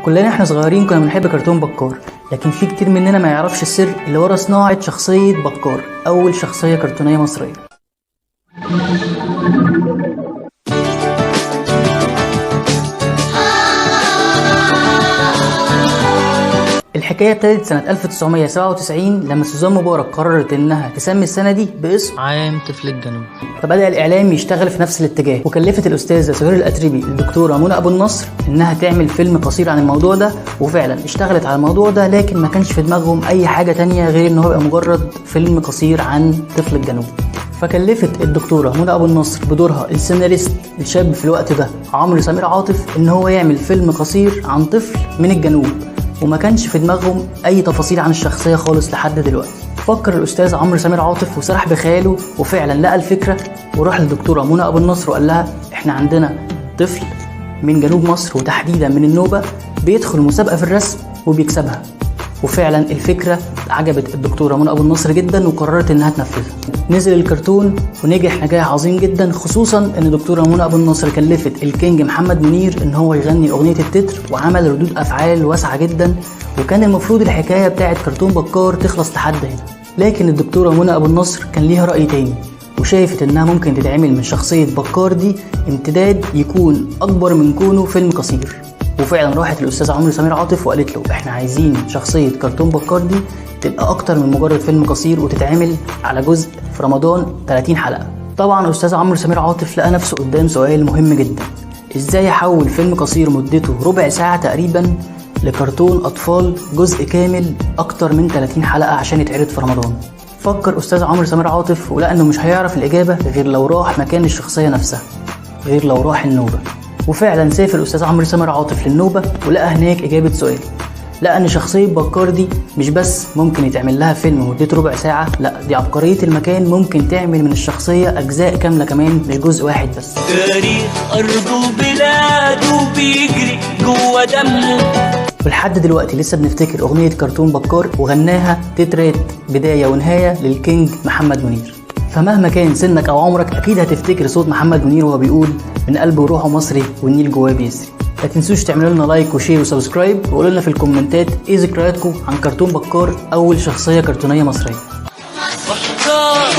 كلنا احنا صغيرين كنا بنحب كرتون بكار، لكن في كتير مننا ما يعرفش السر اللي ورا صناعة شخصية بكار، أول شخصية كرتونية مصرية. الحكاية ابتدت سنة 1997 لما سوزان مبارك قررت انها تسمي السنة دي باسم عام طفل الجنوب. فبدأ الإعلام يشتغل في نفس الاتجاه، وكلفت الأستاذة سهير الأتريبي الدكتورة منى أبو النصر إنها تعمل فيلم قصير عن الموضوع ده، وفعلا اشتغلت على الموضوع ده، لكن ما كانش في دماغهم أي حاجة تانية غير إن هو يبقى مجرد فيلم قصير عن طفل الجنوب. فكلفت الدكتورة منى أبو النصر بدورها السيناريست الشاب في الوقت ده عمرو سمير عاطف إن هو يعمل فيلم قصير عن طفل من الجنوب، وما كانش في دماغهم اي تفاصيل عن الشخصيه خالص لحد دلوقتي. فكر الاستاذ عمرو سمير عاطف وسرح بخياله، وفعلا لقى الفكره وراح للدكتوره منى ابو النصر وقال لها احنا عندنا طفل من جنوب مصر وتحديدا من النوبه بيدخل مسابقه في الرسم وبيكسبها. وفعلا الفكره عجبت الدكتوره منى ابو النصر جدا وقررت انها تنفذها. نزل الكرتون ونجح نجاح عظيم جدا، خصوصا ان الدكتوره منى ابو النصر كلفت الكينج محمد منير ان هو يغني اغنيه التتر، وعمل ردود افعال واسعه جدا، وكان المفروض الحكايه بتاعه كرتون بكار تخلص لحد هنا. لكن الدكتوره منى ابو النصر كان ليها راي تاني، وشايفت انها ممكن تتعمل من شخصيه بكار دي امتداد يكون اكبر من كونه فيلم قصير. وفعلا راحت الاستاذ عمرو سمير عاطف وقالت له احنا عايزين شخصيه كرتون بكار دي تبقى اكتر من مجرد فيلم قصير وتتعمل على جزء في رمضان 30 حلقه. طبعا الاستاذ عمرو سمير عاطف لقى نفسه قدام سؤال مهم جدا، ازاي احول فيلم قصير مدته ربع ساعه تقريبا لكرتون اطفال جزء كامل اكتر من 30 حلقه عشان يتعرض في رمضان. فكر استاذ عمرو سمير عاطف ولقى انه مش هيعرف الاجابه غير لو راح مكان الشخصيه نفسها، غير لو راح النوبه. وفعلا سافر الاستاذ عمرو سمير عاطف للنوبه ولقى هناك اجابه سؤال، لقى ان شخصيه بكار دي مش بس ممكن يتعمل لها فيلم مدته ربع ساعه، لا دي عبقريه المكان ممكن تعمل من الشخصيه اجزاء كامله كمان مش جزء واحد بس. تاريخ ارضه وبلاده بيجري جوه دمه. ولحد دلوقتي لسه بنفتكر اغنيه كرتون بكار وغناها تترات بدايه ونهايه للكينج محمد منير. فمهما كان سنك او عمرك اكيد هتفتكر صوت محمد منير وهو بيقول من قلبه وروحه مصري والنيل جواه بيسري. ما تنسوش تعملوا لنا لايك وشير وسبسكرايب، وقولوا لنا في الكومنتات ايه ذكرياتكم عن كرتون بكار اول شخصيه كرتونيه مصريه. بكار